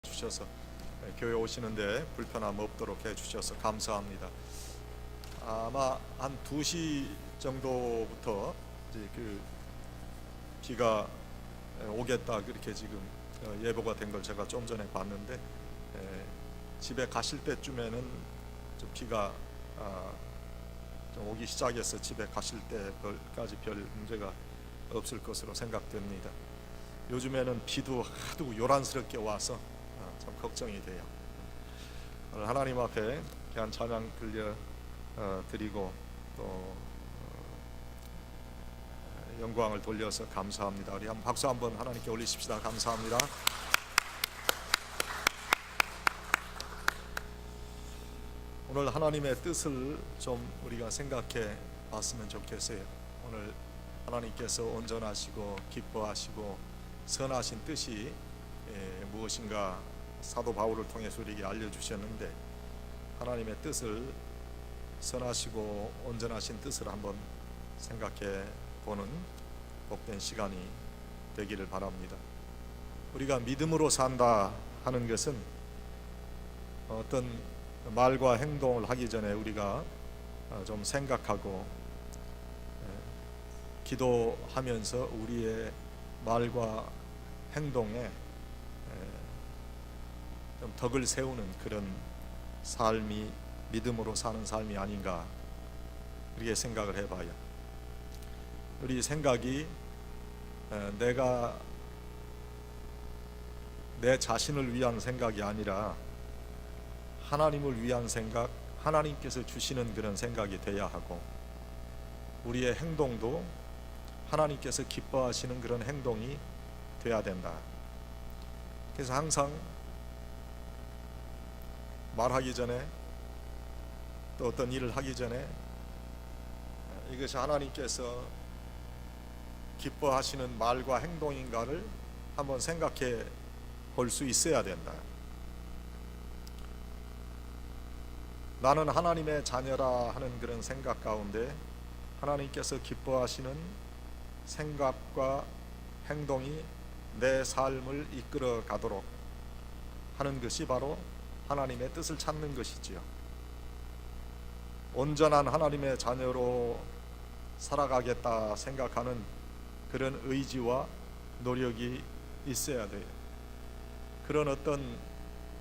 주셔서 교회 오시는데 불편함 없도록 해주셔서 감사합니다. 아마 한 2시 정도부터 이제 비가 오겠다 그렇게 지금 예보가 된 걸 제가 좀 전에 봤는데, 집에 가실 때쯤에는 좀 비가 좀 오기 시작해서 집에 가실 때까지 별 문제가 없을 것으로 생각됩니다. 요즘에는 비도 하도 요란스럽게 와서 참 걱정이 돼요. 오늘 하나님 앞에 귀한 찬양 들려 드리고 또 영광을 돌려서 감사합니다. 우리 한번 박수 한번 하나님께 올리십시다. 감사합니다. 오늘 하나님의 뜻을 좀 우리가 생각해 봤으면 좋겠어요. 오늘 하나님께서 온전하시고 기뻐하시고 선하신 뜻이 무엇인가 사도 바울을 통해서 우리에게 알려주셨는데, 하나님의 뜻을, 선하시고 온전하신 뜻을 한번 생각해 보는 복된 시간이 되기를 바랍니다. 우리가 믿음으로 산다 하는 것은 어떤 말과 행동을 하기 전에 우리가 좀 생각하고 기도하면서 우리의 말과 행동에 좀 덕을 세우는 그런 삶이 믿음으로 사는 삶이 아닌가, 그렇게 생각을 해봐요. 우리 생각이 내가 내 자신을 위한 생각이 아니라 하나님을 위한 생각, 하나님께서 주시는 그런 생각이 돼야 하고, 우리의 행동도 하나님께서 기뻐하시는 그런 행동이 돼야 된다. 그래서 항상 말하기 전에 또 어떤 일을 하기 전에 이것이 하나님께서 기뻐하시는 말과 행동인가를 한번 생각해 볼 수 있어야 된다. 나는 하나님의 자녀라 하는 그런 생각 가운데 하나님께서 기뻐하시는 생각과 행동이 내 삶을 이끌어 가도록 하는 것이 바로 하나님의 뜻을 찾는 것이지요. 온전한 하나님의 자녀로 살아가겠다 생각하는 그런 의지와 노력이 있어야 돼요. 그런 어떤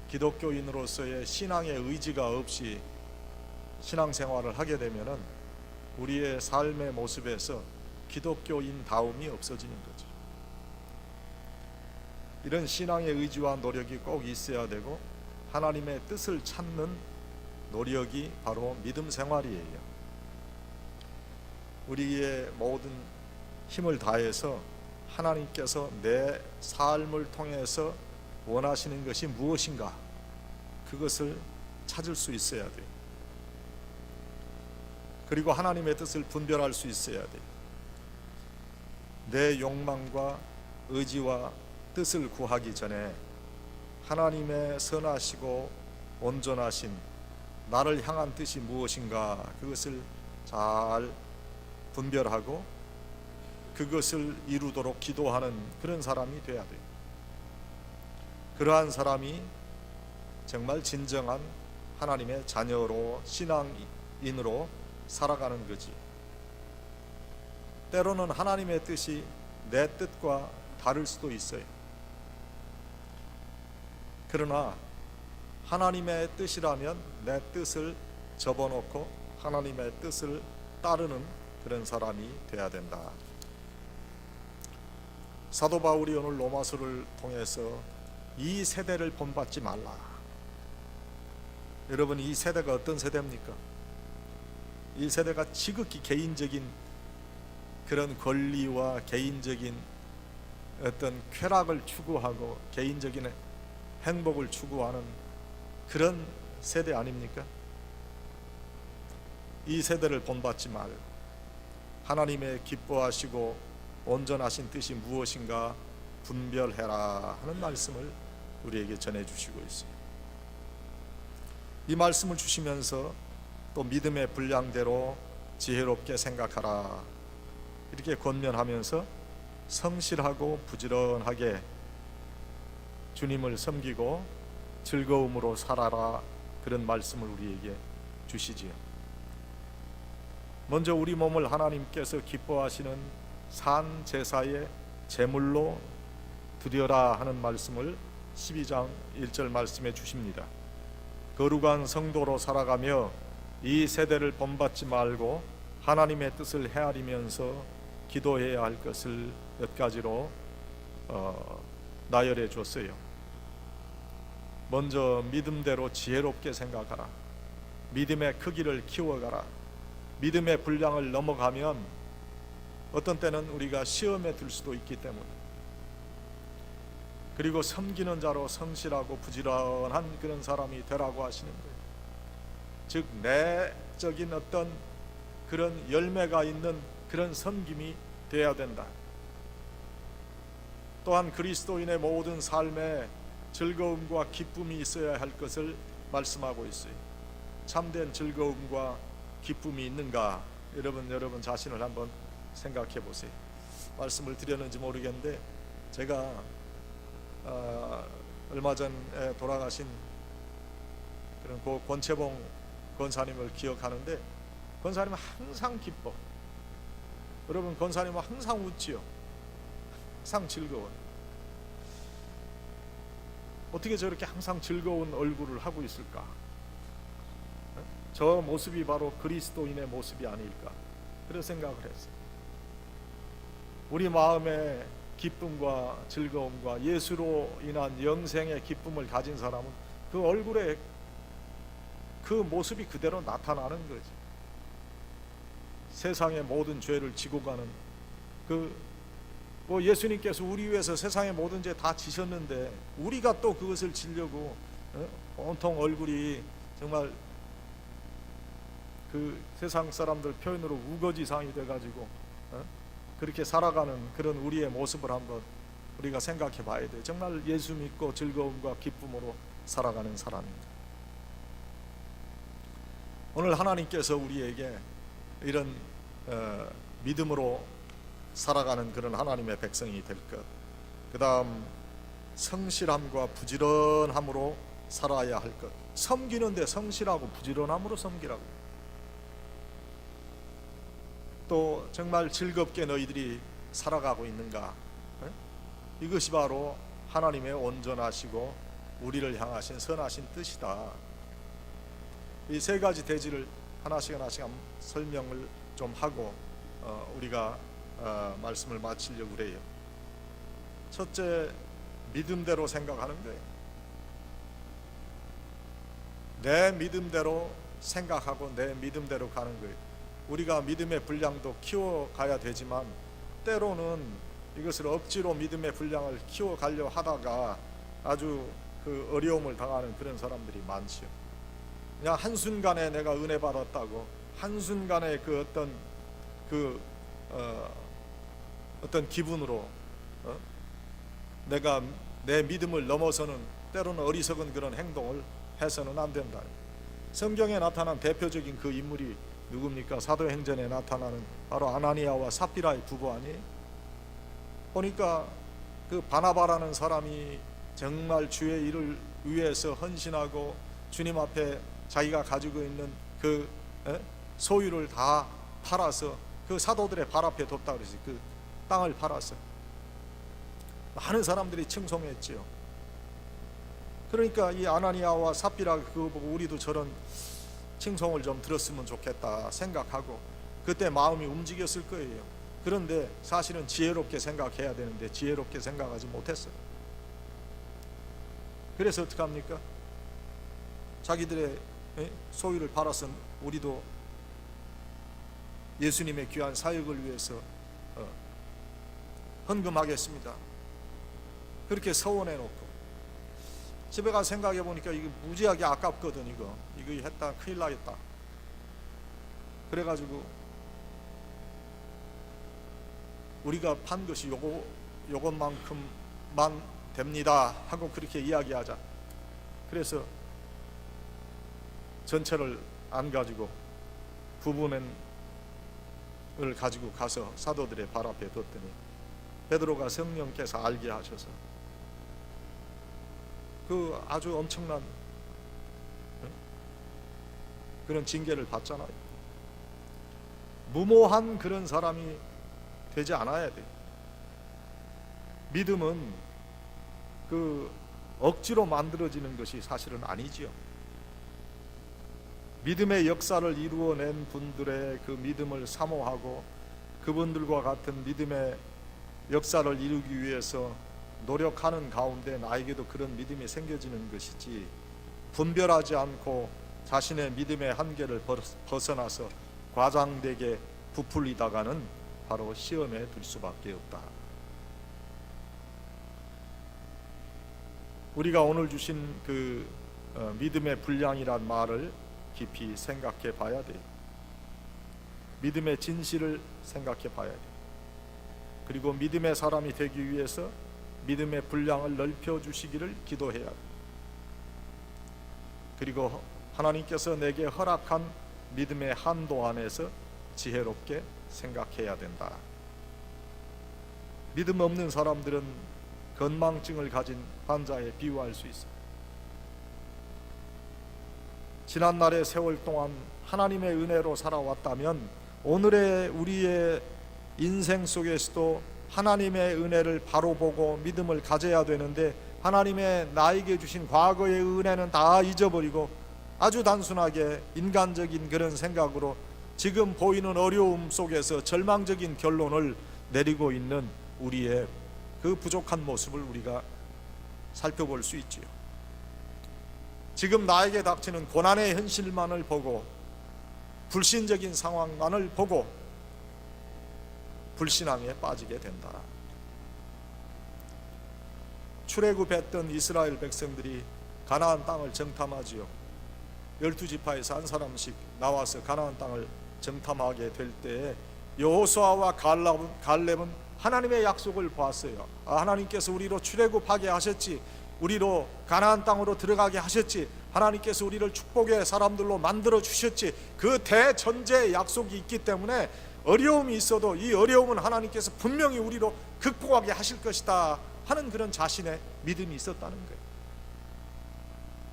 기독교인으로서의 신앙의 의지가 없이 신앙생활을 하게 되면은 우리의 삶의 모습에서 기독교인다움이 없어지는 거죠. 이런 신앙의 의지와 노력이 꼭 있어야 되고, 하나님의 뜻을 찾는 노력이 바로 믿음 생활이에요. 우리의 모든 힘을 다해서 하나님께서 내 삶을 통해서 원하시는 것이 무엇인가, 그것을 찾을 수 있어야 돼요. 그리고 하나님의 뜻을 분별할 수 있어야 돼요. 내 욕망과 의지와 뜻을 구하기 전에 하나님의 선하시고 온전하신 나를 향한 뜻이 무엇인가, 그것을 잘 분별하고 그것을 이루도록 기도하는 그런 사람이 돼야 돼요. 그러한 사람이 정말 진정한 하나님의 자녀로, 신앙인으로 살아가는 거지. 때로는 하나님의 뜻이 내 뜻과 다를 수도 있어요. 그러나 하나님의 뜻이라면 내 뜻을 접어놓고 하나님의 뜻을 따르는 그런 사람이 돼야 된다. 사도 바울이 오늘 로마서를 통해서 이 세대를 본받지 말라. 여러분, 이 세대가 어떤 세대입니까? 이 세대가 지극히 개인적인 그런 권리와 개인적인 어떤 쾌락을 추구하고 개인적인 행복을 추구하는 그런 세대 아닙니까? 이 세대를 본받지 말고 하나님의 기뻐하시고 온전하신 뜻이 무엇인가 분별해라 하는 말씀을 우리에게 전해주시고 있어요. 이 말씀을 주시면서 또 믿음의 분량대로 지혜롭게 생각하라 이렇게 권면하면서 성실하고 부지런하게 주님을 섬기고 즐거움으로 살아라 그런 말씀을 우리에게 주시지요. 먼저 우리 몸을 하나님께서 기뻐하시는 산 제사의 제물로 드려라 하는 말씀을 12장 1절 말씀해 주십니다. 거룩한 성도로 살아가며 이 세대를 본받지 말고 하나님의 뜻을 헤아리면서 기도해야 할 것을 몇 가지로 나열해 줬어요. 먼저 믿음대로 지혜롭게 생각하라. 믿음의 크기를 키워가라. 믿음의 분량을 넘어가면 어떤 때는 우리가 시험에 들 수도 있기 때문에, 그리고 섬기는 자로 성실하고 부지런한 그런 사람이 되라고 하시는 거예요. 즉 내적인 어떤 그런 열매가 있는 그런 섬김이 되어야 된다. 또한 그리스도인의 모든 삶에 즐거움과 기쁨이 있어야 할 것을 말씀하고 있어요. 참된 즐거움과 기쁨이 있는가? 여러분 자신을 한번 생각해 보세요. 말씀을 드렸는지 모르겠는데 제가 얼마 전에 돌아가신 그런 권채봉 권사님을 기억하는데, 권사님은 항상 기뻐. 여러분, 권사님은 항상 웃지요. 항상 즐거워. 어떻게 저렇게 항상 즐거운 얼굴을 하고 있을까? 저 모습이 바로 그리스도인의 모습이 아닐까, 그런 생각을 했어요. 우리 마음에 기쁨과 즐거움과 예수로 인한 영생의 기쁨을 가진 사람은 그 얼굴에 그 모습이 그대로 나타나는 거지. 세상의 모든 죄를 지고 가는 예수님께서 우리 위해서 세상의 모든 죄 다 지셨는데 우리가 또 그것을 지려고 온통 얼굴이 정말 그 세상 사람들 표현으로 우거지상이 돼가지고 그렇게 살아가는 그런 우리의 모습을 한번 우리가 생각해 봐야 돼요. 정말 예수 믿고 즐거움과 기쁨으로 살아가는 사람입니다. 오늘 하나님께서 우리에게 이런 믿음으로 살아가는 그런 하나님의 백성이 될 것, 그 다음 성실함과 부지런함으로 살아야 할 것. 섬기는데 성실하고 부지런함으로 섬기라고. 또 정말 즐겁게 너희들이 살아가고 있는가? 이것이 바로 하나님의 온전하시고 우리를 향하신 선하신 뜻이다. 이 세 가지 대지를 하나씩 설명을 좀 하고 우리가 말씀을 마치려고 그래요. 첫째, 믿음대로 생각하는 거예요. 내 믿음대로 생각하고 내 믿음대로 가는 거예요. 우리가 믿음의 분량도 키워가야 되지만 때로는 이것을 억지로 믿음의 분량을 키워가려 하다가 아주 그 어려움을 당하는 그런 사람들이 많지요. 그냥 한순간에 내가 은혜 받았다고, 한순간에 그 어떤 기분으로 내가 내 믿음을 넘어서는, 때로는 어리석은 그런 행동을 해서는 안 된다. 성경에 나타난 대표적인 그 인물이 누굽니까? 사도행전에 나타나는 바로 아나니아와 삽비라의 부부 아니에요? 보니까 그 바나바라는 사람이 정말 주의 일을 위해서 헌신하고 주님 앞에 자기가 가지고 있는 그 소유를 다 팔아서 그 사도들의 발 앞에 뒀다 그러지. 그 땅을 팔아서 많은 사람들이 칭송했지요. 그러니까 이 아나니아와 삽비라 그거 보고 우리도 저런 칭송을 좀 들었으면 좋겠다 생각하고 그때 마음이 움직였을 거예요. 그런데 사실은 지혜롭게 생각해야 되는데 지혜롭게 생각하지 못했어요. 그래서 어떻게 합니까? 자기들의 소유를 팔아서 우리도 예수님의 귀한 사역을 위해서 헌금하겠습니다. 그렇게 서원해 놓고 집에 가서 생각해 보니까 이거 무지하게 아깝거든. 이거 했다 큰일 나겠다. 그래가지고 우리가 판 것이 요것만큼만 됩니다 하고 그렇게 이야기하자. 그래서 전체를 안 가지고 부분을 가지고 가서 사도들의 발 앞에 뒀더니 베드로가 성령께서 알게 하셔서 그 아주 엄청난 그런 징계를 받잖아요. 무모한 그런 사람이 되지 않아야 돼요. 믿음은 그 억지로 만들어지는 것이 사실은 아니지요. 믿음의 역사를 이루어낸 분들의 그 믿음을 사모하고 그분들과 같은 믿음의 역사를 이루기 위해서 노력하는 가운데 나에게도 그런 믿음이 생겨지는 것이지, 분별하지 않고 자신의 믿음의 한계를 벗어나서 과장되게 부풀리다가는 바로 시험에 들 수밖에 없다. 우리가 오늘 주신 그 믿음의 분량이란 말을 깊이 생각해 봐야 돼요. 믿음의 진실을 생각해 봐야 돼요. 그리고 믿음의 사람이 되기 위해서 믿음의 분량을 넓혀 주시기를 기도해야 돼요. 그리고 하나님께서 내게 허락한 믿음의 한도 안에서 지혜롭게 생각해야 된다. 믿음 없는 사람들은 건망증을 가진 환자에 비유할 수 있습니다. 지난날의 세월 동안 하나님의 은혜로 살아왔다면 오늘의 우리의 인생 속에서도 하나님의 은혜를 바로 보고 믿음을 가져야 되는데, 하나님의 나에게 주신 과거의 은혜는 다 잊어버리고 아주 단순하게 인간적인 그런 생각으로 지금 보이는 어려움 속에서 절망적인 결론을 내리고 있는 우리의 그 부족한 모습을 우리가 살펴볼 수 있지요. 지금 나에게 닥치는 고난의 현실만을 보고 불신적인 상황만을 보고 불신앙에 빠지게 된다. 출애굽했던 이스라엘 백성들이 가나안 땅을 정탐하지요. 12지파에서 한 사람씩 나와서 가나안 땅을 정탐하게 될 때에 여호수아와 갈렙은 하나님의 약속을 보았어요. 하나님께서 우리로 출애굽하게 하셨지, 우리로 가나안 땅으로 들어가게 하셨지, 하나님께서 우리를 축복의 사람들로 만들어 주셨지, 그 대전제의 약속이 있기 때문에 어려움이 있어도 이 어려움은 하나님께서 분명히 우리로 극복하게 하실 것이다 하는 그런 자신의 믿음이 있었다는 거예요.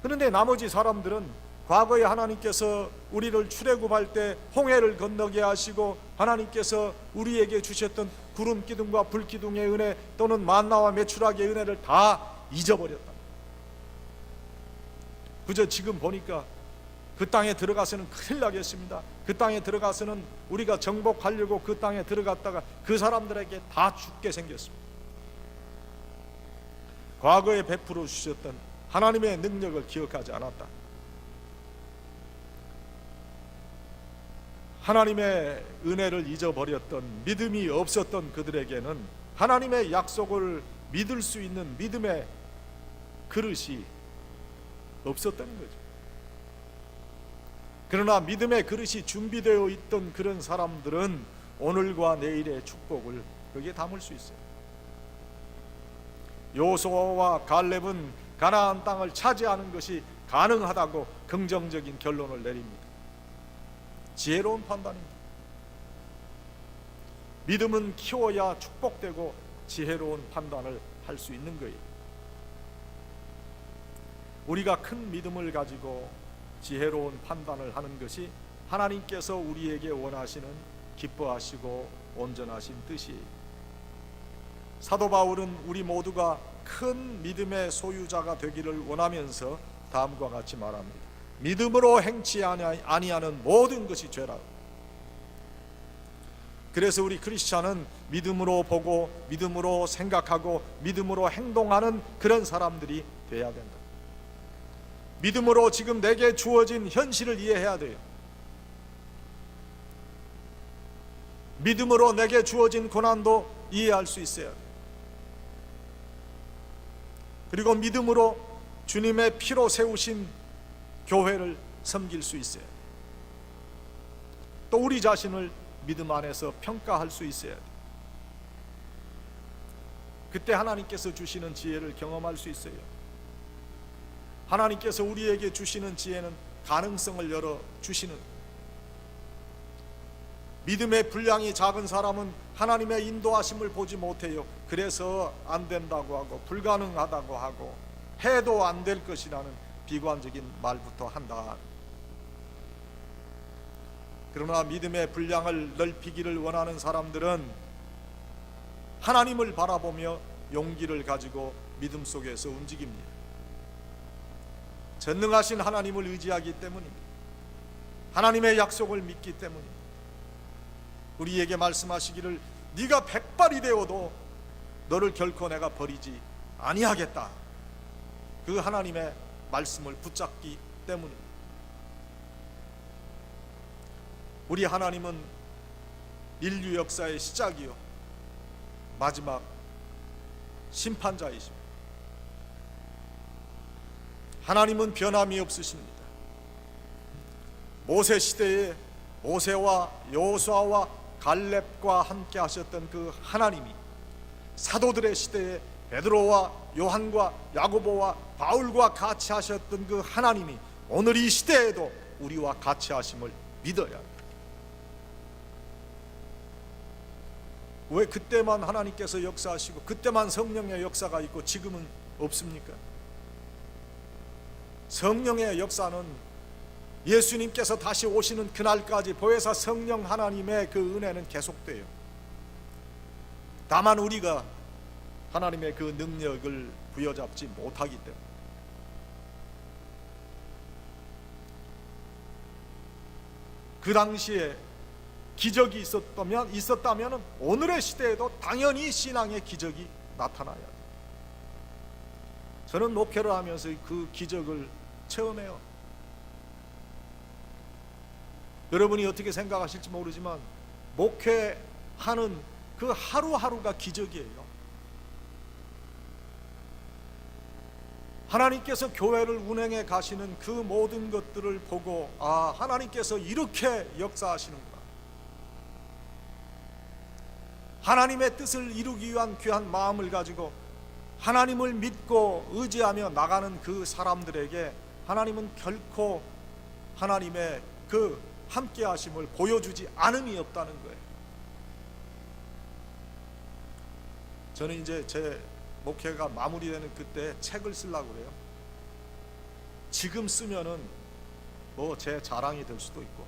그런데 나머지 사람들은 과거에 하나님께서 우리를 출애굽할 때 홍해를 건너게 하시고 하나님께서 우리에게 주셨던 구름 기둥과 불 기둥의 은혜 또는 만나와 메추라기의 은혜를 다 잊어버렸다. 그저 지금 보니까 그 땅에 들어가서는 큰일 나겠습니다. 그 땅에 들어가서는 우리가 정복하려고 그 땅에 들어갔다가 그 사람들에게 다 죽게 생겼습니다. 과거에 베풀어 주셨던 하나님의 능력을 기억하지 않았다. 하나님의 은혜를 잊어버렸던, 믿음이 없었던 그들에게는 하나님의 약속을 믿을 수 있는 믿음의 그릇이 없었다는 거죠. 그러나 믿음의 그릇이 준비되어 있던 그런 사람들은 오늘과 내일의 축복을 거기에 담을 수 있어요. 여호수아와 갈렙은 가나안 땅을 차지하는 것이 가능하다고 긍정적인 결론을 내립니다. 지혜로운 판단입니다. 믿음은 키워야 축복되고 지혜로운 판단을 할 수 있는 거예요. 우리가 큰 믿음을 가지고 지혜로운 판단을 하는 것이 하나님께서 우리에게 원하시는 기뻐하시고 온전하신 뜻이에요. 사도 바울은 우리 모두가 큰 믿음의 소유자가 되기를 원하면서 다음과 같이 말합니다. 믿음으로 행치 아니하는 모든 것이 죄라. 그래서 우리 크리스찬은 믿음으로 보고 믿음으로 생각하고 믿음으로 행동하는 그런 사람들이 돼야 된다. 믿음으로 지금 내게 주어진 현실을 이해해야 돼요. 믿음으로 내게 주어진 고난도 이해할 수 있어야 돼요. 그리고 믿음으로 주님의 피로 세우신 교회를 섬길 수 있어요. 또 우리 자신을 믿음 안에서 평가할 수 있어야 돼요. 그때 하나님께서 주시는 지혜를 경험할 수 있어요. 하나님께서 우리에게 주시는 지혜는 가능성을 열어 주시는, 믿음의 분량이 작은 사람은 하나님의 인도하심을 보지 못해요. 그래서 안 된다고 하고 불가능하다고 하고 해도 안 될 것이라는 비관적인 말부터 한다. 그러나 믿음의 분량을 넓히기를 원하는 사람들은 하나님을 바라보며 용기를 가지고 믿음 속에서 움직입니다. 전능하신 하나님을 의지하기 때문입니다. 하나님의 약속을 믿기 때문입니다. 우리에게 말씀하시기를 네가 100발이 되어도 너를 결코 내가 버리지 아니하겠다. 그 하나님의 말씀을 붙잡기 때문입니다. 우리 하나님은 인류 역사의 시작이요 마지막 심판자이십니다. 하나님은 변함이 없으십니다. 모세 시대에 모세와 여호수아와 갈렙과 함께 하셨던 그 하나님이 사도들의 시대에 베드로와 요한과 야고보와 바울과 같이 하셨던 그 하나님이 오늘 이 시대에도 우리와 같이 하심을 믿어야 합니다. 왜 그때만 하나님께서 역사하시고 그때만 성령의 역사가 있고 지금은 없습니까? 성령의 역사는 예수님께서 다시 오시는 그날까지 보혜사 성령 하나님의 그 은혜는 계속돼요. 다만 우리가 하나님의 그 능력을 부여잡지 못하기 때문에. 그 당시에 기적이 있었다면 오늘의 시대에도 당연히 신앙의 기적이 나타나야 돼요. 저는 목회를 하면서 그 기적을 체험해요. 여러분이 어떻게 생각하실지 모르지만 목회하는 그 하루하루가 기적이에요. 하나님께서 교회를 운행해 가시는 그 모든 것들을 보고 아, 하나님께서 이렇게 역사하시는구나. 하나님의 뜻을 이루기 위한 귀한 마음을 가지고 하나님을 믿고 의지하며 나가는 그 사람들에게 하나님은 결코 하나님의 그 함께 하심을 보여주지 않음이 없다는 거예요. 저는 이제 제 목회가 마무리되는 그때 책을 쓰려고 그래요. 지금 쓰면은 뭐 제 자랑이 될 수도 있고,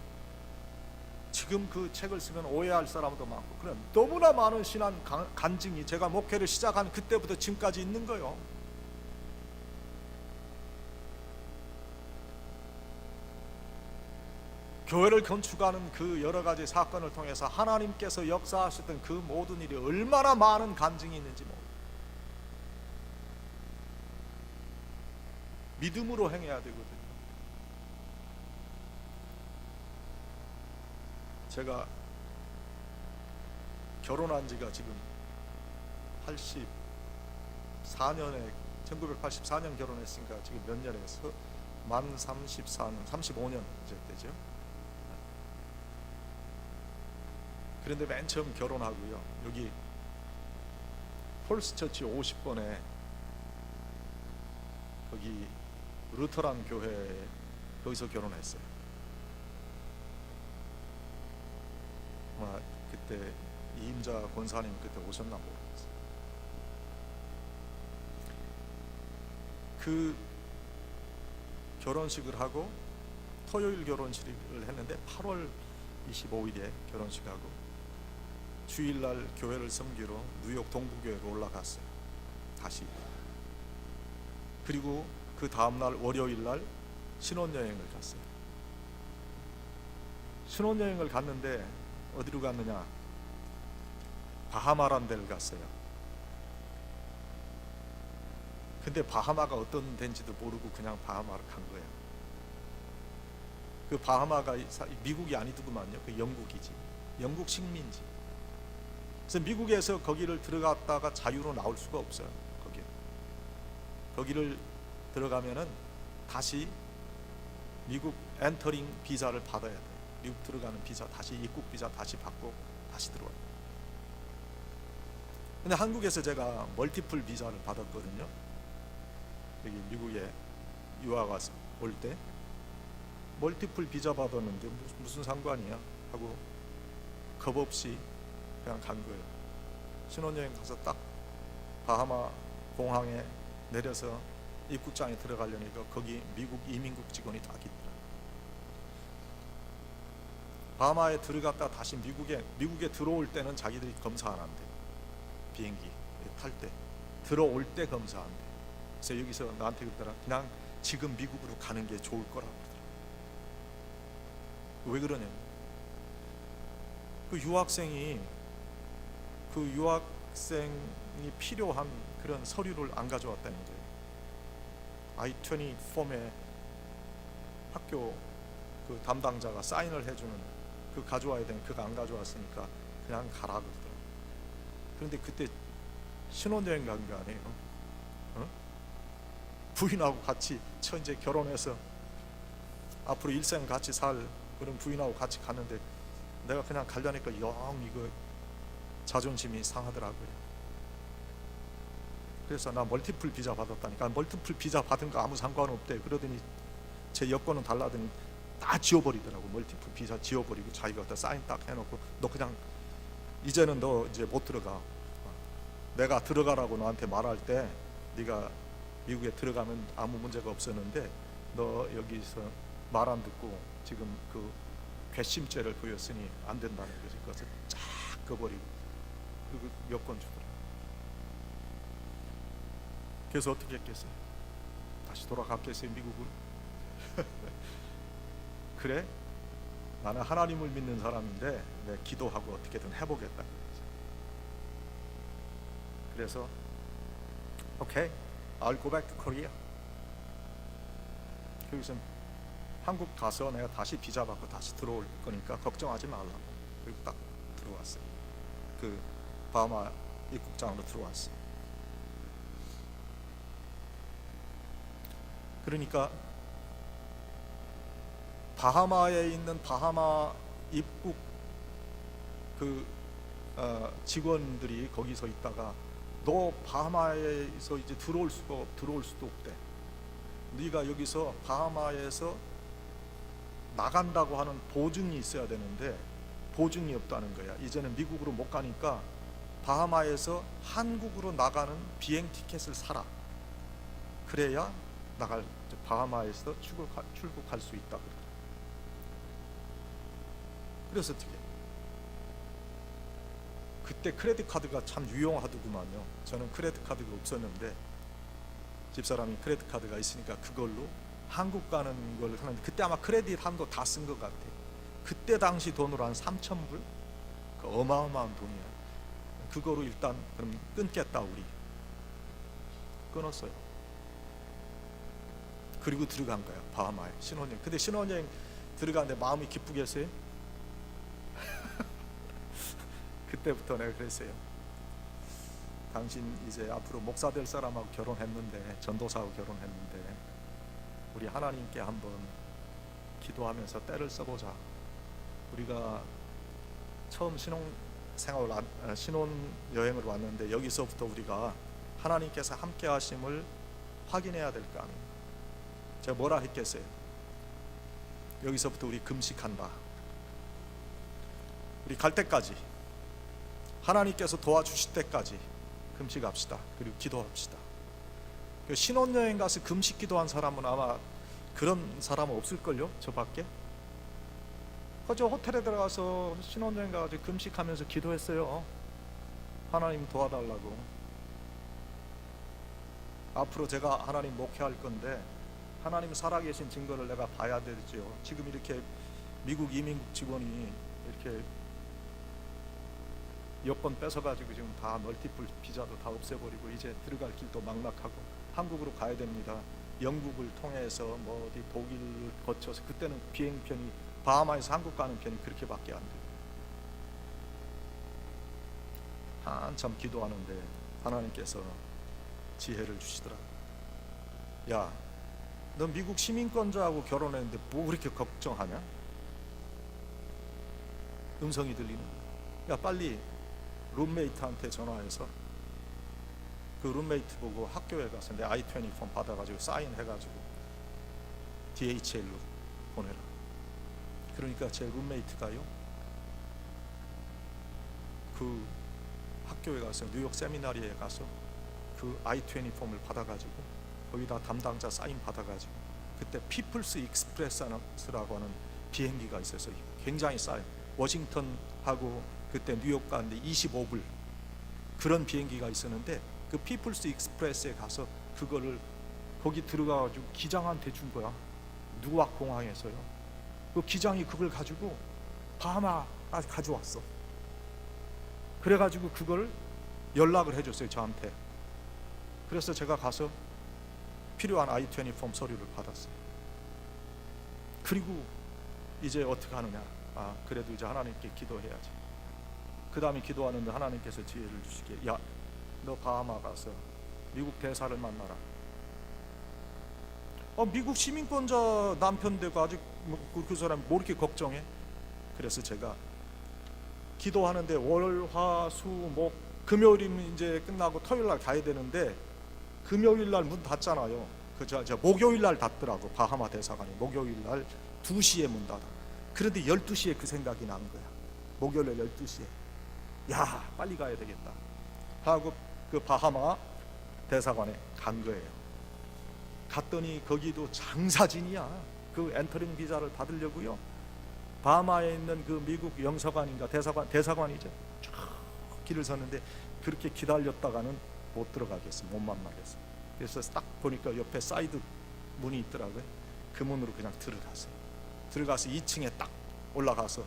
지금 그 책을 쓰면 오해할 사람도 많고, 그럼 너무나 많은 신앙 간증이 제가 목회를 시작한 그때부터 지금까지 있는 거예요. 교회를 건축하는 그 여러 가지 사건을 통해서 하나님께서 역사하셨던 그 모든 일이 얼마나 많은 간증이 있는지 모릅니다. 믿음으로 행해야 되거든요. 제가 결혼한 지가 지금 84년에 1984년 결혼했으니까 지금 몇 년에 해서 만 34년, 35년 이제 되죠. 그런데 맨 처음 결혼하고요, 여기 폴스처치 50번에 거기 루터란 교회 거기서 결혼했어요. 아마 그때 이임자 권사님 그때 오셨나 모르겠어요. 그 결혼식을 하고 토요일 결혼식을 했는데 8월 25일에 결혼식하고 주일날 교회를 섬기러 뉴욕 동부교회로 올라갔어요. 다시. 그리고 그 다음날 월요일날 신혼여행을 갔어요. 신혼여행을 갔는데 어디로 갔느냐? 바하마란 데를 갔어요. 근데 바하마가 어떤 데인지도 모르고 그냥 바하마를 간 거예요. 그 바하마가 미국이 아니더구만요. 그 영국이지. 영국 식민지. 그래서 미국에서 거기를 들어갔다가 자유로 나올 수가 없어요. 거기를 들어가면은 다시 미국 엔터링 비자를 받아야 돼요. 미국 들어가는 비자, 다시 입국 비자 다시 받고 다시 들어와요. 근데 한국에서 제가 멀티플 비자를 받았거든요. 여기 미국에 유학 와서 올 때 멀티플 비자 받았는데 무슨 상관이야 하고 겁 없이 그냥 간 거예요. 신혼여행 가서 딱 바하마 공항에 내려서 입국장에 들어가려니까 거기 미국 이민국 직원이 딱 있더라. 바하마에 들어갔다 다시 미국에 들어올 때는 자기들이 검사 안 한대. 비행기 탈 때 들어올 때 검사한대. 그래서 여기서 나한테 그러더라. 그냥 지금 미국으로 가는 게 좋을 거라고 그러더라. 왜 그러냐? 그 유학생이 필요한 그런 서류를 안 가져왔다는 거예요. I-20 폼에 학교 그 담당자가 사인을 해주는 그 가져와야 되는 그거 안 가져왔으니까 그냥 가라 그러더라고요. 그런데 그때 신혼여행 간 거 아니에요? 부인하고 같이 이제 결혼해서 앞으로 일생 같이 살 그런 부인하고 같이 갔는데 내가 그냥 가려니까 영 이거 자존심이 상하더라고요. 그래서 나 멀티플 비자 받았다니까. 멀티플 비자 받은 거 아무 상관없대. 그러더니 제 여권은 달라더니 다 지워버리더라고. 멀티플 비자 지워버리고 자기가 다 사인 딱 해놓고 너 그냥 이제는 너 이제 못 들어가. 내가 들어가라고 너한테 말할 때 네가 미국에 들어가면 아무 문제가 없었는데 너 여기서 말 안 듣고 지금 그 괘씸죄를 보였으니 안 된다는 거지. 그래서 쫙 꺼버리고 그 여권 주더라. 그래서 어떻게 했겠어요? 다시 돌아갔겠어요 미국으로? 그래? 나는 하나님을 믿는 사람인데 내 기도하고 어떻게든 해보겠다. 그래서 오케이, I'll go back to Korea. 여기서 한국 가서 내가 다시 비자 받고 다시 들어올 거니까 걱정하지 말라고. 그리고 딱 들어왔어요. 그 바하마 입국장으로 들어왔어요. 그러니까 바하마에 있는 바하마 입국 그 직원들이 거기서 있다가 너 바하마에서 이제 들어올 수도 없대. 네가 여기서 바하마에서 나간다고 하는 보증이 있어야 되는데 보증이 없다는 거야. 이제는 미국으로 못 가니까 바하마에서 한국으로 나가는 비행 티켓을 사라. 그래야 바하마에서 출국할 수 있다. 그래서 어떻게? 그때 크레딧 카드가 참 유용하더구만요. 저는 크레딧 카드가 없었는데 집사람이 크레딧 카드가 있으니까 그걸로 한국 가는 걸 하는데 그때 아마 크레딧 한도 다 쓴 것 같아. 그때 당시 돈으로 한 3,000불? 그 어마어마한 돈이야. 그거로 일단 그럼 끊겠다 우리. 끊었어요. 그리고 들어간 거야 바하마에 신혼여행. 근데 신혼여행 들어가는데 마음이 기쁘겠어요? 그때부터 내가 그랬어요. 당신 이제 앞으로 목사 될 사람하고 결혼했는데 전도사하고 결혼했는데 우리 하나님께 한번 기도하면서 때를 써보자. 우리가 처음 신혼여행을 왔는데 여기서부터 우리가 하나님께서 함께 하심을 확인해야 될 거 아니에요. 제가 뭐라 했겠어요? 여기서부터 우리 금식한다. 우리 갈 때까지 하나님께서 도와주실 때까지 금식합시다. 그리고 기도합시다. 신혼여행 가서 금식 기도한 사람은 아마 그런 사람은 없을걸요? 저 밖에? 저 호텔에 들어가서 신혼여행 가서 금식하면서 기도했어요. 하나님 도와달라고. 앞으로 제가 하나님 목회할 건데 하나님 살아계신 증거를 내가 봐야 되죠. 지금 이렇게 미국 이민국 직원이 이렇게 여권 뺏어가지고 지금 다 멀티플 비자도 다 없애버리고 이제 들어갈 길도 막막하고 한국으로 가야 됩니다. 영국을 통해서 뭐 어디 독일을 거쳐서 그때는 비행편이 바하마에서 한국 가는 편이 그렇게밖에 안 돼요. 한참 기도하는데 하나님께서 지혜를 주시더라. 야, 너 미국 시민권자하고 결혼했는데 뭐 그렇게 걱정하냐? 음성이 들리는 거야. 야, 빨리 룸메이트한테 전화해서 그 룸메이트 보고 학교에 가서 내 I-20 폼 받아가지고 사인해가지고 DHL로 보내라. 그러니까 제 룸메이트가요, 그 학교에 가서 뉴욕 세미나리에 가서 그 I-20 폼을 받아가지고 거기다 담당자 사인 받아가지고, 그때 피플스 익스프레스라고 하는 비행기가 있어서 굉장히 싸요. 워싱턴하고 그때 뉴욕 가는데 25불 그런 비행기가 있었는데, 그 피플스 익스프레스에 가서 그거를 거기 들어가가지고 기장한테 준 거야. 누악 공항에서요. 그 기장이 그걸 가지고 바하마까지 가져왔어. 그래가지고 그걸 연락을 해줬어요, 저한테. 그래서 제가 가서 필요한 I-20 폼 서류를 받았어요. 그리고 이제 어떻게 하느냐, 그래도 이제 하나님께 기도해야지. 그 다음에 기도하는데 하나님께서 지혜를 주시기에, 야, 너 바하마 가서 미국 대사를 만나라. 미국 시민권자 남편 되고 아직 그 사람이 뭐 이렇게 걱정해? 그래서 제가 기도하는데 월, 화, 수, 목, 금요일이면 이제 끝나고 토요일 날 가야 되는데, 금요일 날 문 닫잖아요. 저 목요일 날 닫더라고. 바하마 대사관이 목요일 날 2시에 문 닫아. 그런데 12시에 그 생각이 난 거야. 목요일 날 12시에 야, 빨리 가야 되겠다 하고 그 바하마 대사관에 간 거예요. 갔더니 거기도 장사진이야. 그 엔터링 비자를 받으려고요, 바하마에 있는 그 미국 영사관인가 대사관이죠, 쭉 길을 섰는데 그렇게 기다렸다가는 못 들어가겠어, 못 만나겠어. 그래서 딱 보니까 옆에 사이드 문이 있더라고요. 그 문으로 그냥 들어갔어요. 들어가서 2층에 딱 올라가서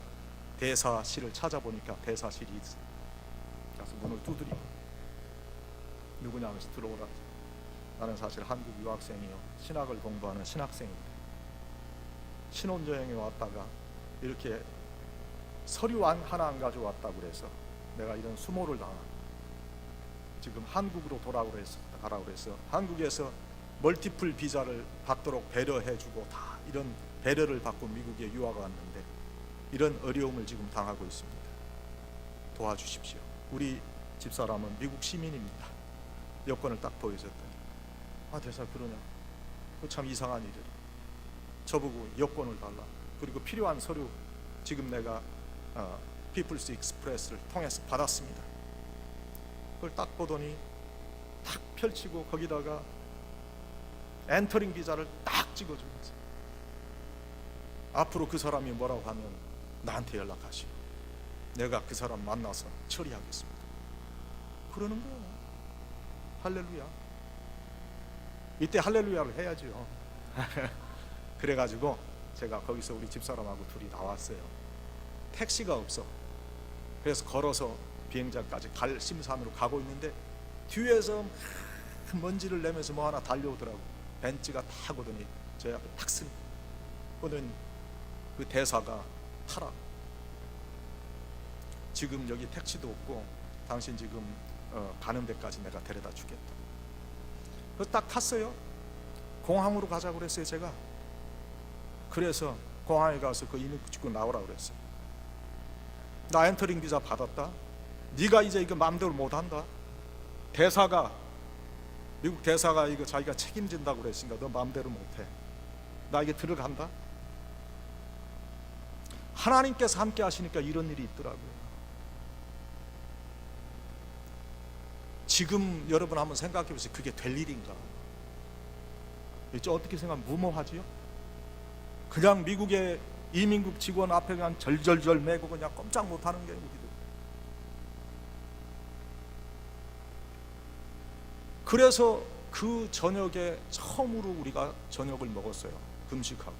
대사실을 찾아보니까 대사실이 있어요. 그래서 문을 두드리고 누구냐 하면서 들어오라. 나는 사실 한국 유학생이요, 신학을 공부하는 신학생인데 신혼여행에 왔다가 이렇게 서류 하나 안 가져왔다고 그래서 내가 이런 수모를 당하고 지금 한국으로 가라고 그래서 한국에서 멀티플 비자를 받도록 배려해주고 다 이런 배려를 받고 미국에 유학 왔는데 이런 어려움을 지금 당하고 있습니다. 도와주십시오. 우리 집사람은 미국 시민입니다. 여권을 딱 보여줬더니, 대사 그러냐, 참 이상한 일이라. 저보고 여권을 달라. 그리고 필요한 서류 지금 내가 피플스 익스프레스를 통해서 받았습니다. 그걸 딱 보더니 딱 펼치고 거기다가 엔터링 비자를 딱 찍어주면서 앞으로 그 사람이 뭐라고 하면 나한테 연락하시오. 내가 그 사람 만나서 처리하겠습니다. 그러는 거예요. 할렐루야. 이때 할렐루야를 해야죠. 그래가지고 제가 거기서 우리 집사람하고 둘이 나왔어요. 택시가 없어. 그래서 걸어서 비행장까지 갈 심산으로 가고 있는데 뒤에서 먼지를 내면서 뭐 하나 달려오더라고. 벤츠가 탁 오더니 제 앞에 탁 쓰니 오는 그 대사가 타라. 지금 여기 택시도 없고 당신 지금 가는 데까지 내가 데려다 주겠다. 그래서 딱 탔어요. 공항으로 가자고 그랬어요, 제가. 그래서 공항에 가서 그 이름 찍고 나오라고 그랬어요. 나 엔터링 비자 받았다. 네가 이제 이거 마음대로 못한다. 대사가, 미국 대사가 이거 자기가 책임진다고 그랬으니까 너 마음대로 못해. 나 이게 들어간다. 하나님께서 함께 하시니까 이런 일이 있더라고요. 지금 여러분 한번 생각해 보세요. 그게 될 일인가? 어떻게 생각하면 무모하지요? 그냥 미국의 이민국 직원 앞에 그냥 절절절 매고 그냥 꼼짝 못하는 게 우리들. 그래서 그 저녁에 처음으로 우리가 저녁을 먹었어요. 금식하고.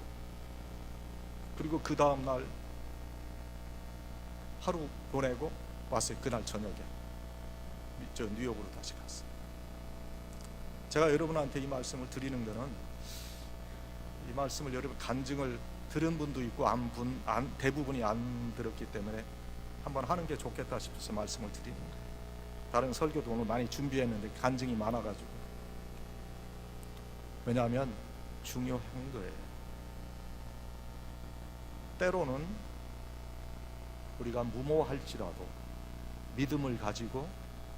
그리고 그 다음날 하루 보내고 왔어요. 그날 저녁에 저 뉴욕으로 다시 갔어요. 제가 여러분한테 이 말씀을 드리는 것은, 이 말씀을 여러분 간증을 들은 분도 있고 대부분이 안 들었기 때문에 한번 하는 게 좋겠다 싶어서 말씀을 드리는 거예요. 다른 설교도 오늘 많이 준비했는데 간증이 많아가지고. 왜냐하면 중요한 거예요. 때로는 우리가 무모할지라도 믿음을 가지고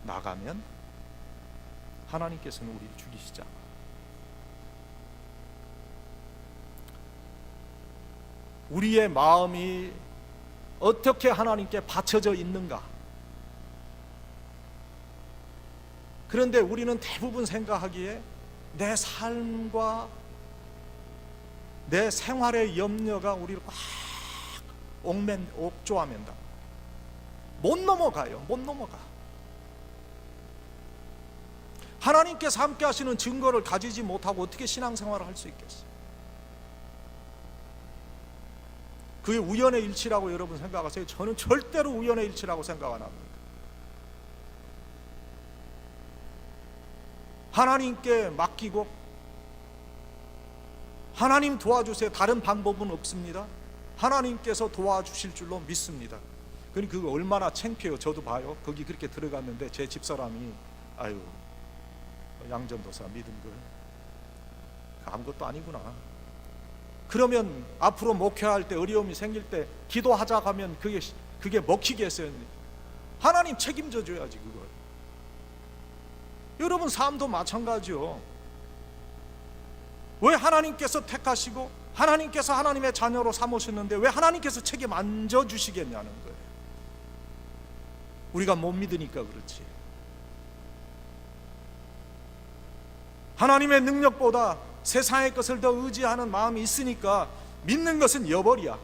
나가면 하나님께서는 우리를 죽이시지 않아요. 우리의 마음이 어떻게 하나님께 바쳐져 있는가? 그런데 우리는 대부분 생각하기에 내 삶과 내 생활의 염려가 우리를 꽉 옥조하면다. 못 넘어가요. 못 넘어가. 하나님께서 함께 하시는 증거를 가지지 못하고 어떻게 신앙생활을 할 수 있겠어요? 그게 우연의 일치라고 여러분 생각하세요? 저는 절대로 우연의 일치라고 생각 안 합니다. 하나님께 맡기고 하나님 도와주세요. 다른 방법은 없습니다. 하나님께서 도와주실 줄로 믿습니다. 그러니까 그거 얼마나 창피해요. 저도 봐요. 거기 그렇게 들어갔는데 제 집사람이 아유 양전도사 믿은 걸 아무것도 아니구나. 그러면 앞으로 목회할 때 어려움이 생길 때 기도하자고 하면 그게 먹히겠어요? 하나님 책임져 줘야지 그걸. 여러분 삶도 마찬가지요. 왜 하나님께서 택하시고 하나님께서 하나님의 자녀로 삼으셨는데 왜 하나님께서 책임 안 져 주시겠냐는 거예요. 우리가 못 믿으니까 그렇지. 하나님의 능력보다 세상의 것을 더 의지하는 마음이 있으니까 믿는 것은 여벌이야.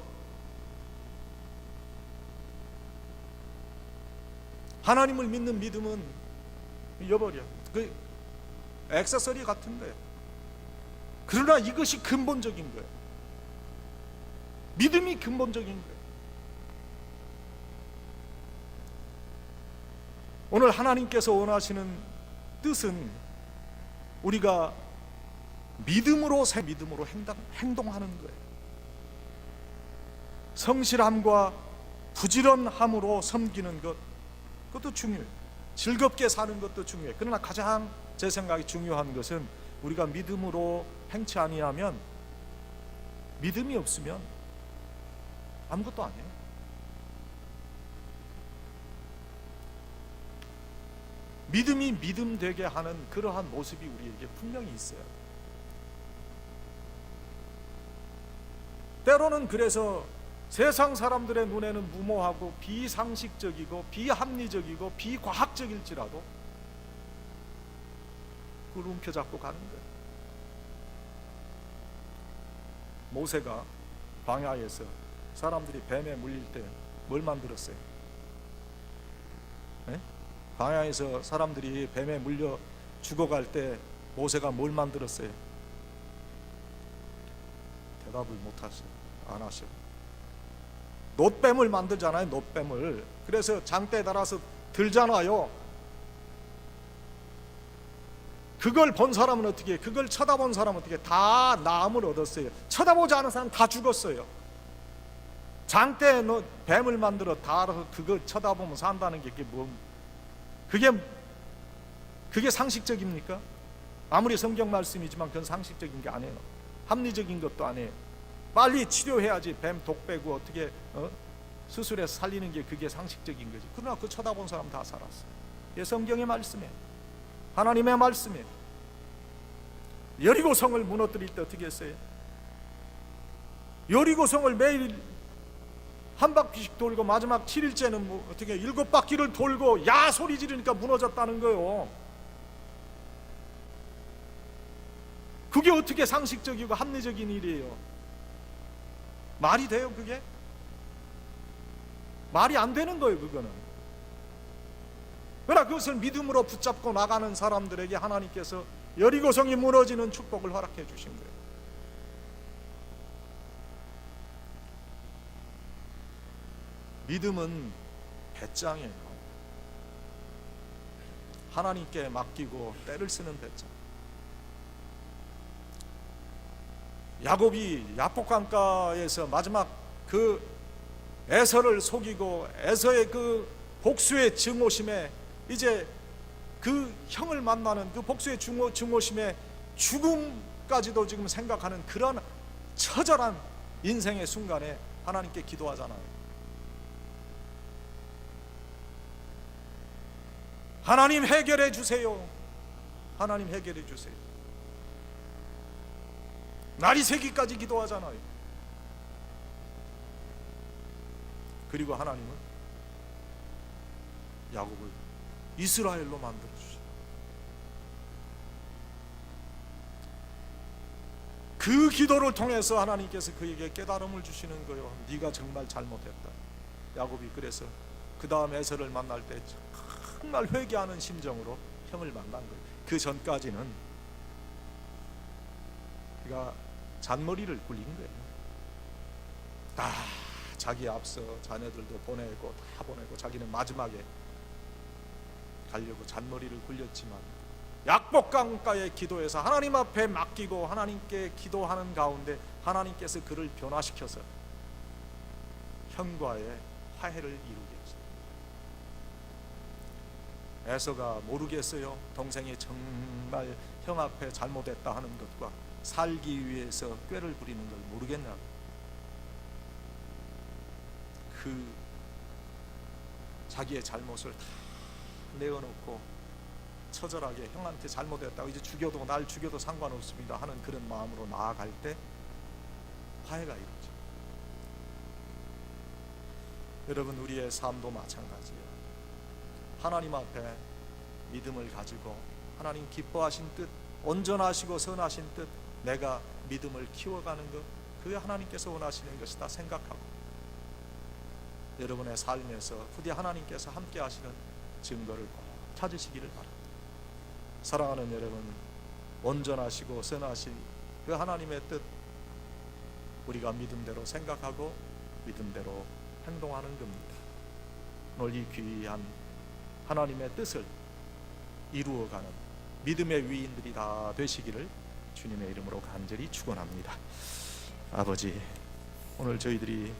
하나님을 믿는 믿음은 여벌이야. 그 액세서리 같은 거예요. 그러나 이것이 근본적인 거예요. 믿음이 근본적인 거예요. 오늘 하나님께서 원하시는 뜻은 우리가 믿음으로 행동하는 거예요. 성실함과 부지런함으로 섬기는 것, 그것도 중요해요. 즐겁게 사는 것도 중요해요. 그러나 가장 제 생각에 중요한 것은 우리가 믿음으로 행치 아니하면, 믿음이 없으면 아무것도 아니에요. 믿음이 믿음 되게 하는 그러한 모습이 우리에게 분명히 있어요. 때로는 그래서 세상 사람들의 눈에는 무모하고 비상식적이고 비합리적이고 비과학적일지라도 그걸 움켜잡고 가는 거예요. 모세가 광야에서 사람들이 뱀에 물릴 때 뭘 만들었어요? 네? 광야에서 사람들이 뱀에 물려 죽어갈 때 모세가 뭘 만들었어요? 대답을 못하셔. 안 하셔. 놋뱀을 만들잖아요. 놋뱀을. 그래서 장대에 달아서 들잖아요. 그걸 본 사람은 어떻게, 그걸 쳐다본 사람은 어떻게, 다 나음을 얻었어요. 쳐다보지 않은 사람은 다 죽었어요. 장대에 뱀을 만들어 다 알아서 그거 쳐다보면 산다는 게 그게 상식적입니까? 아무리 성경 말씀이지만 그건 상식적인 게 아니에요. 합리적인 것도 아니에요. 빨리 치료해야지. 뱀 독 빼고 어떻게 수술해서 살리는 게 그게 상식적인 거지. 그러나 그 쳐다본 사람 다 살았어요. 이게 성경의 말씀이에요. 하나님의 말씀이에요. 여리고성을 무너뜨릴 때 어떻게 했어요? 여리고성을 매일 한 바퀴씩 돌고 마지막 7일째는 뭐 어떻게 7바퀴를 돌고 야 소리 지르니까 무너졌다는 거예요. 그게 어떻게 상식적이고 합리적인 일이에요? 말이 돼요? 그게? 말이 안 되는 거예요. 그거는. 그러나 그것을 믿음으로 붙잡고 나가는 사람들에게 하나님께서 여리고성이 무너지는 축복을 허락해 주신 거예요. 믿음은 배짱이에요. 하나님께 맡기고 때를 쓰는 배짱. 야곱이 야복강가에서 마지막 그 에서를 속이고 에서의 그 복수의 증오심에 이제 그 형을 만나는 그 복수의 증오심에 죽음까지도 지금 생각하는 그런 처절한 인생의 순간에 하나님께 기도하잖아요. 하나님 해결해 주세요. 하나님 해결해 주세요. 날이 새기까지 기도하잖아요. 그리고 하나님은 야곱을 이스라엘로 만들어 주셔. 그 기도를 통해서 하나님께서 그에게 깨달음을 주시는 거예요. 네가 정말 잘못했다. 야곱이 그래서 그 다음 에서를 만날 때 정말 회개하는 심정으로 형을 만난 거예요. 그 전까지는 그가 잔머리를 굴린 거예요. 다 자기 앞서 자녀들도 보내고 다 보내고 자기는 마지막에 가려고 잔머리를 굴렸지만 약복강가의 기도에서 하나님 앞에 맡기고 하나님께 기도하는 가운데 하나님께서 그를 변화시켜서 형과의 화해를 이루게 했습니다. 에서가 모르겠어요. 동생이 정말 형 앞에 잘못했다 하는 것과 살기 위해서 꾀를 부리는 걸 모르겠냐고. 그 자기의 잘못을 다 내어놓고 처절하게 형한테 잘못했다고 이제 죽여도 날 죽여도 상관없습니다 하는 그런 마음으로 나아갈 때 화해가 이루어져. 여러분, 우리의 삶도 마찬가지예요. 하나님 앞에 믿음을 가지고 하나님 기뻐하신 뜻, 온전하시고 선하신 뜻, 내가 믿음을 키워가는 것, 그게 하나님께서 원하시는 것이다 생각하고 여러분의 삶에서 부디 하나님께서 함께 하시는 증거를 꼭 찾으시기를 바랍니다. 사랑하는 여러분, 온전하시고 선하신 그 하나님의 뜻, 우리가 믿음대로 생각하고 믿음대로 행동하는 겁니다. 오늘 이 귀한 하나님의 뜻을 이루어가는 믿음의 위인들이 다 되시기를 주님의 이름으로 간절히 축원합니다. 아버지, 오늘 저희들이